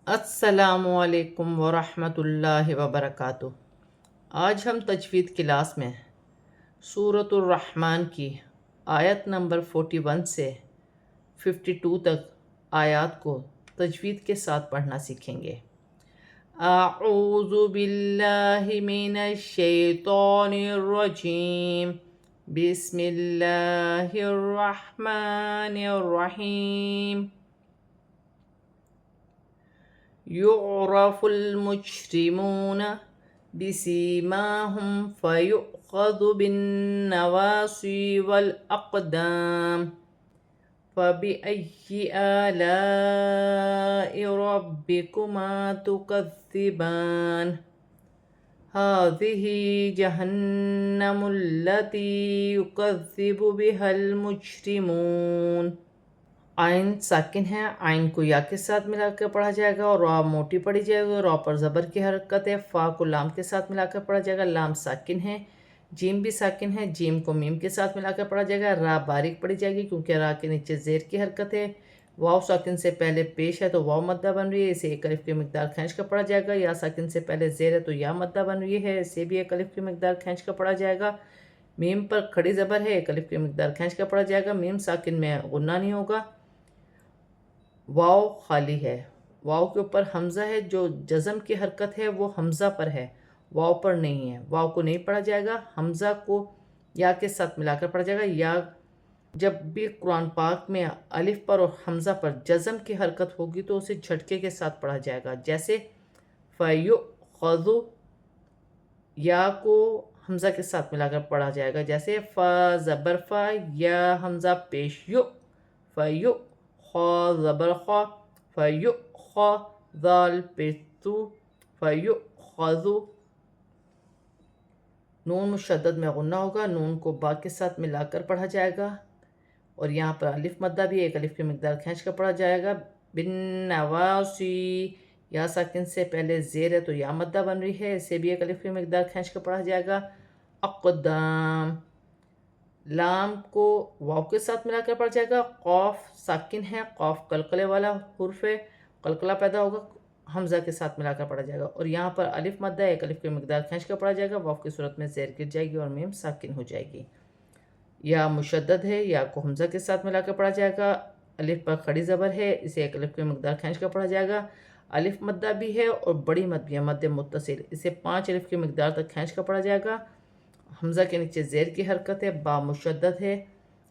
السلام علیکم ورحمۃ اللہ وبرکاتہ۔ آج ہم تجوید کلاس میں سورۃ الرحمن کی آیت نمبر 41 سے 52 تک آیات کو تجوید کے ساتھ پڑھنا سیکھیں گے۔ اعوذ باللہ من الشیطان الرجیم، بسم اللہ الرحمن الرحیم۔ يعرف المجرمون بسيماهم فيؤخذ بالنواصي والأقدام فبأي آلاء ربكما تكذبان هذه جهنم التي يكذب بها المجرمون۔ آئین ساکن ہے، آئین کو یا کے ساتھ ملا کر پڑھا جائے گا اور را موٹی پڑھی جائے گی۔ را پر زبر کی حرکت ہے، فا کو لام کے ساتھ ملا کر پڑھا جائے گا، لام ساکن ہے، جیم بھی ساکن ہے، جیم کو میم کے ساتھ ملا کر پڑھا جائے گا، را باریک پڑھی جائے گی کیونکہ را کے نیچے زیر کی حرکت ہے۔ واو ساکن سے پہلے پیش ہے تو واو مدہ بن رہی ہے، اسے ایک الف کی مقدار کھینچ کر پڑھا جائے گا۔ یا ساکن سے پہلے زیر ہے تو یا مدہ بن رہی ہے، اسے بھی ایک الف کی مقدار کھینچ کر پڑھا جائے گا۔ میم پر کھڑی زبر ہے، ایک الف کی مقدار کھینچ کر پڑھا جائے گا۔ میم ساکن میں غنہ نہیں ہوگا۔ واو خالی ہے، واو کے اوپر حمزہ ہے، جو جزم کی حرکت ہے وہ حمزہ پر ہے، واو پر نہیں ہے۔ واو کو نہیں پڑھا جائے گا، حمزہ کو یا کے ساتھ ملا کر پڑھا جائے گا۔ یا جب بھی قرآن پاک میں الف پر اور حمزہ پر جزم کی حرکت ہوگی تو اسے جھٹکے کے ساتھ پڑھا جائے گا، جیسے فَيُؤْخَذُ، یا کو حمزہ کے ساتھ ملا کر پڑھا جائے گا، جیسے فا زبر فا، یا حمزہ پیش یو، فَيُؤْ، خا زبر خا، فَيُؤْخَ، ذال پیش ذو، فَيُؤْخَذُ۔ نون مشدد میں غنہ ہوگا، نون کو با کے ساتھ ملا کر پڑھا جائے گا، اور یہاں پر الف مدہ بھی ایک الف کی مقدار کھینچ کر پڑھا جائے گا۔ بالنواصی، یا ساکن سے پہلے زیر ہے تو یا مدہ بن رہی ہے، اسے بھی ایک الف کی مقدار کھینچ کر پڑھا جائے گا۔ اقدام، لام کو واو کے ساتھ ملا کر پڑھا جائے گا۔ قاف ساکن ہے، قاف قلقلے والا حرف ہے، قلقلہ پیدا ہوگا، حمزہ کے ساتھ ملا کر پڑھا جائے گا، اور یہاں پر الف مدہ ایک الف کی مقدار کھینچ کر پڑھا جائے گا، واو کی صورت میں زیر گر جائے گی اور میم ساکن ہو جائے گی۔ یا مشدد ہے، یا کو حمزہ کے ساتھ ملا کر پڑھا جائے گا، الف پر کھڑی زبر ہے، اسے ایک الف کی مقدار کھینچ کر پڑھا جائے گا۔ الف مدہ بھی ہے اور بڑی مد بھی ہے، مد متصل، اسے 5 الف کی مقدار تک کھینچ کر پڑھا جائے گا۔ حمزہ کے نیچے زیر کی حرکت ہے، با مشدد ہے،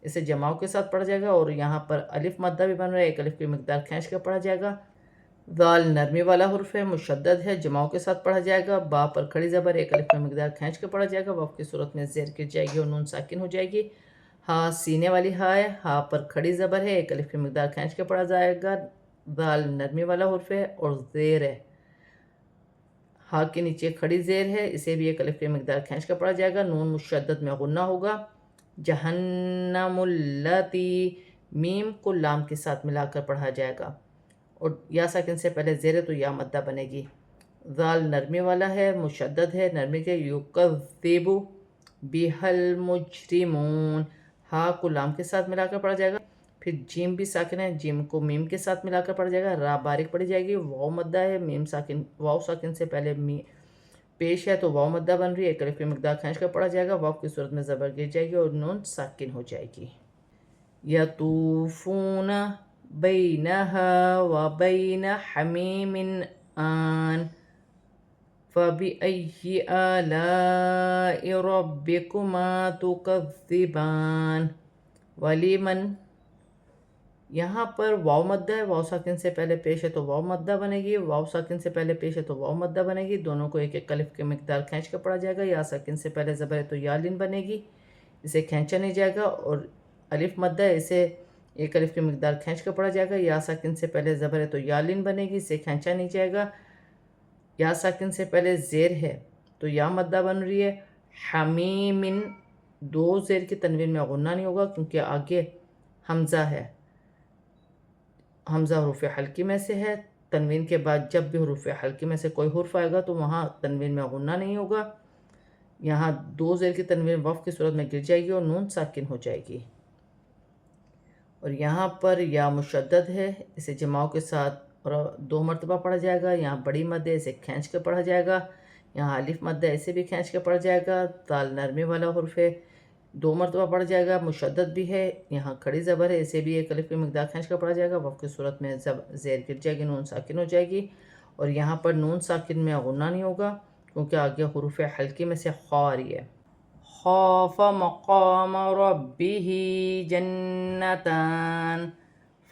اسے جماؤ کے ساتھ پڑھا جائے گا، اور یہاں پر الف مدہ بھی بن رہا ہے، ایک الف کی مقدار کھینچ کر پڑھا جائے گا۔ ذال نرمی والا حرف ہے، مشدد ہے، جماؤ کے ساتھ پڑھا جائے گا، با پر کھڑی زبر ایک الف کی مقدار کھینچ کر پڑھا جائے گا، واو کی صورت میں زیر گر جائے گی اور نون ساکن ہو جائے گی۔ ہا سینے والی ہا ہے، ہا پر کھڑی زبر ہے، ایک الف کی مقدار کھینچ کر پڑھا جائے گا، ذال نرمی والا حرف ہے اور زیر ہے، ہا کے نیچے کھڑی زیر ہے، اسے بھی ایک الف کی مقدار کھینچ کر پڑھا جائے گا۔ نون مشدد میں غنہ ہوگا۔ جہنم اللاتی، میم کو لام کے ساتھ ملا کر پڑھا جائے گا، اور یا ساکن سے پہلے زیر ہے تو یا مدہ بنے گی۔ ذال نرمی والا ہے، مشدد ہے، نرمی کے، یکذب بها المجرمون، ہا کو لام کے ساتھ ملا کر پڑھا جائے گا۔ پھر جیم بھی ساکن ہے، جیم کو میم کے ساتھ ملا کر پڑھا جائے گا، را باریک پڑھی جائے گی، واو مدہ ہے، میم ساکن، واو ساکن سے پہلے پیش ہے تو واو مدہ بن رہی ہے، ایک الف کی مقدار کھینچ کر پڑھا جائے گا، واو کی صورت میں زبر گر جائے گی اور نون ساکن ہو جائے گی۔ یطوفون بینہا وبین حمیم آن فبأي آلاء ربكما تكذبان۔ ولیمن، یہاں پر واو مدہ ہے، واو ساکن سے پہلے پیش ہے تو واو مدہ بنے گی، واو ساکن سے پہلے پیش ہے تو واو مدہ بنے گی، دونوں کو ایک ایک الف کی مقدار کھینچ کر پڑھا جائے گا۔ یا ساکن سے پہلے زبر ہے تو یا لین بنے گی، اسے کھینچا نہیں جائے گا، اور الف مدہ ہے، اسے ایک الف کی مقدار کھینچ کر پڑھا جائے گا۔ یا ساکن سے پہلے زبر ہے تو یا لین بنے گی، اسے کھینچا نہیں جائے گا۔ یا ساکن سے پہلے زیر ہے تو یا مدہ بن رہی ہے۔ حمیمن، دو زیر کی تنوین میں غنہ نہیں ہوگا کیونکہ آگے حمزہ ہے، حمزہ حروف حلقی میں سے ہے، تنوین کے بعد جب بھی حروف حلقی میں سے کوئی حرف آئے گا تو وہاں تنوین میں غنہ نہیں ہوگا، یہاں دو زیر کی تنوین وقف کی صورت میں گر جائے گی اور نون ساکن ہو جائے گی۔ اور یہاں پر یا مشدد ہے، اسے جماؤ کے ساتھ اور 2 مرتبہ پڑھا جائے گا. یہاں بڑی مد ہے، اسے کھینچ کے پڑھا جائے گا. یہاں الف مد ہے، اسے بھی کھینچ کے پڑھا جائے گا. تال نرمی والا حرف ہے، 2 مرتبہ پڑھا جائے گا. مشدد بھی ہے. یہاں کھڑی زبر ہے، اسے بھی ایک الف کی مقدار کھینچ کر پڑھا جائے گا. وقف کی صورت میں زیر گر جائے گی، نون ساکن ہو جائے گی. اور یہاں پر نون ساکن میں غنہ نہیں ہوگا کیونکہ آگے حروف حلقی میں سے خا آ رہی ہے. خاف مقام ربه جنتان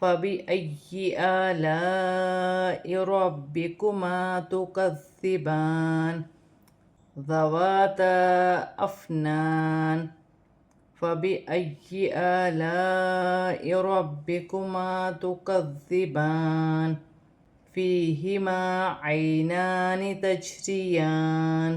فبأي آلاء ربكما تكذبان ذواتا أفنان فبأي آلاء ربكما تكذبان فيهما عينان تجريان.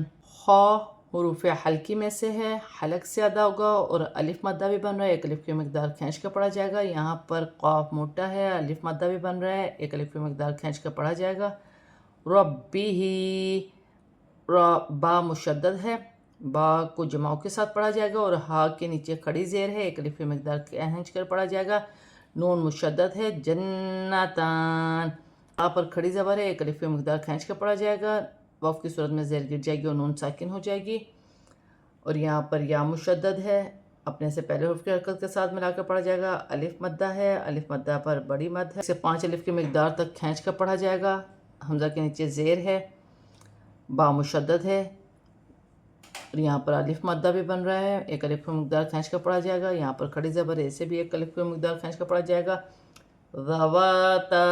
خا حروف حلقی میں سے ہے، حلق سے ادا ہوگا اور الف مدہ بھی بن رہا ہے. ایک الف کی مقدار کھینچ کے پڑھا جائے گا. یہاں پر قاف موٹا ہے، الف مدہ بھی بن رہا ہے، ایک الف کی مقدار کھینچ کے پڑھا جائے گا. ربی ہی، با مشدد ہے، با کو جماؤ کے ساتھ پڑھا جائے گا اور ہا کے نیچے کھڑی زیر ہے، ایک الف کی مقدار کھینچ کر پڑھا جائے گا. نون مشدد ہے. جنتان، آ پر کھڑی زبر ہے، ایک الف کی مقدار کھینچ کر پڑھا جائے گا. وقف کی صورت میں زیر گر جائے گی اور نون ساکن ہو جائے گی. اور یہاں پر یا مشدد ہے، اپنے سے پہلے حرف کی حرکت کے ساتھ ملا کر پڑھا جائے گا. الف مدہ ہے، الف مدہ پر بڑی مد ہے، اسے 5 الف کی مقدار تک کھینچ کر پڑھا جائے گا. حمزہ کے نیچے زیر ہے. با مشدد ہے اور یہاں پر الف مدہ بھی بن رہا ہے، ایک الف کی مقدار کھینچ کر پڑھا جائے گا. یہاں پر کھڑی زبر ہے، اسے بھی ایک الف کی مقدار کھینچ کر پڑھا جائے گا. ذواتا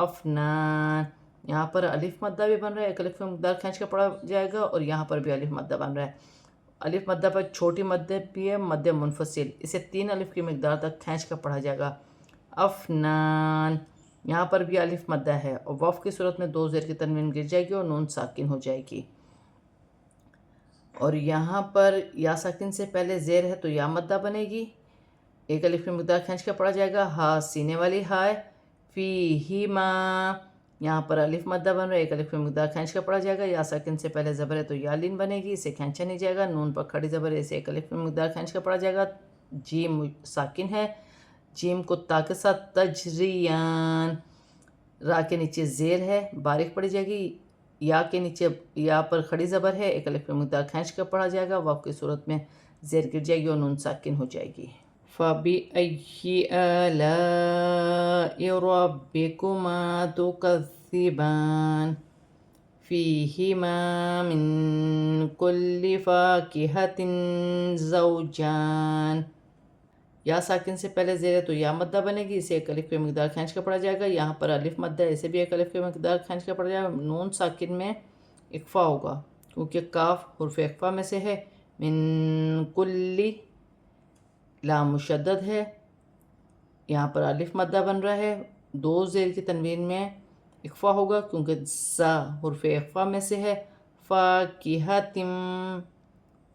افنان، یہاں پر الف مدہ بھی بن رہا ہے، ایک الف کی مقدار کھینچ کر پڑھا جائے گا. اور یہاں پر بھی الف مدہ بن رہا ہے. الف مدہ پر چھوٹی مد بھی ہے، مد منفصل، اسے 3 الف کی مقدار تک کھینچ کر پڑھا جائے گا. افنان، یہاں پر بھی الف مدہ ہے اور وقف کی صورت میں 2 زیر کی تنوین گر جائے گی اور نون ساکن ہو جائے گی. اور یہاں پر یا ساکن سے پہلے زیر ہے تو یا مدہ بنے گی، ایک الف کی مقدار کھینچ کر پڑھا جائے گا. ہا سینے والی ہا ہے. فیہما، یہاں پر الف مدہ بن رہا ہے، ایک الف کی مقدار کھینچ کر پڑھا جائے گا. یا ساکن سے پہلے زبر ہے تو یا لین بنے گی، اسے کھینچا نہیں جائے گا. نون پر کھڑی زبر ہے، اسے ایک الف کی مقدار کھینچ کر پڑھا جائے گا. جیم ساکن ہے، جیم کو تا کے ساتھ تجریان. را کے نیچے زیر ہے، باریک پڑھی جائے گی. یا کے نیچے یا پر کھڑی زبر ہے، ایک الف کی مقدار کھینچ کر پڑھا جائے گا. وقف کی صورت میں زیر گر جائے گی اور نون ساکن ہو جائے گی. فَبِأَيِّ آلَاءِ رَبِّكُمَا تُكَذِّبَانِ فِيهِمَا مِن كُلِّ فَاكِهَةٍ زَوْجَانِ. یا ساکن سے پہلے زیر ہے تو یا مدہ بنے گی، اسے ایک الف کی مقدار کھینچ کر پڑھا جائے گا. یہاں پر الف مدہ ہے، اسے بھی ایک الف کی مقدار کھینچ کر پڑھا جائے گا. نون ساکن میں اخفا ہوگا کیونکہ کاف حرف اخفا میں سے ہے. من کلی، لام مشدد ہے، یہاں پر الف مدہ بن رہا ہے، 2 زیر کی تنوین میں اخفا ہوگا کیونکہ زا حرف اخفا میں سے ہے. فاکہتم،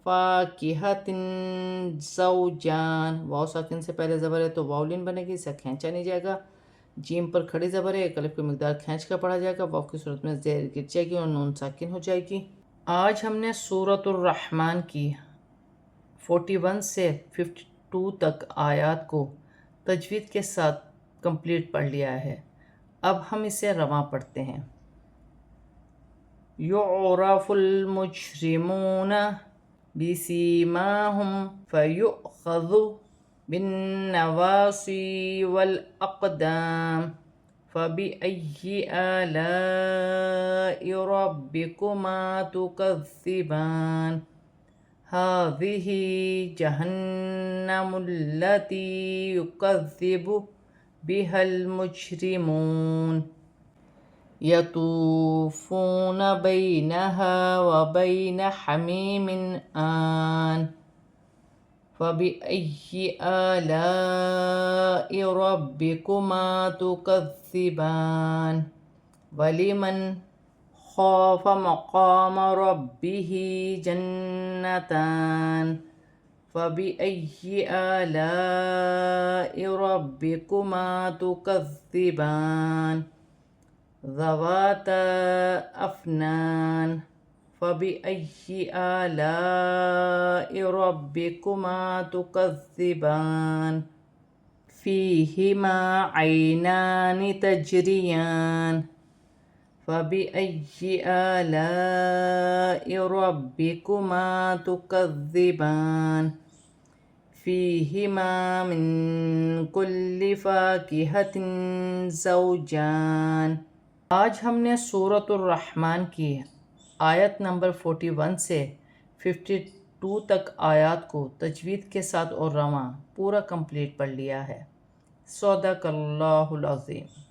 فاکہتن زوجان، واو ساکن سے پہلے زبر ہے تو واو لین بنے گی، اسے کھینچا نہیں جائے گا. جیم پر کھڑی زبر ہے، ایک الف کی مقدار کھینچ کر پڑھا جائے گا. واو کی صورت میں زیر گر جائے گی اور نون ساکن ہو جائے گی. آج ہم نے سورۃ الرحمن کی 41 سے 52 تک آیات کو تجوید کے ساتھ کمپلیٹ پڑھ لیا ہے. اب ہم اسے رواں پڑھتے ہیں. یعرف المجرمون بسیماہم فیؤخذ بالنواصی والاقدام فبأي آلاء ربكما تكذبان هذه جهنم التي يكذب بها المجرمون يطوفون بينها وبين حميم آن فبأي آلاء ربكما تكذبان ولمن خاف مقام ربه جنتان فبأي آلاء ربكما تكذبان ذواتا أفنان فبأي آلاء ربكما تكذبان فیہما عینان تجریان فبأي آلاء ربكما تكذبان فيهما من كل فاكهة زوجان۔ آج ہم نے سورۃ الرحمن کی آیت نمبر 41 سے 52 تک آیات کو تجوید کے ساتھ اور رواں پورا کمپلیٹ پڑھ لیا ہے۔ صدق اللہ العظیم۔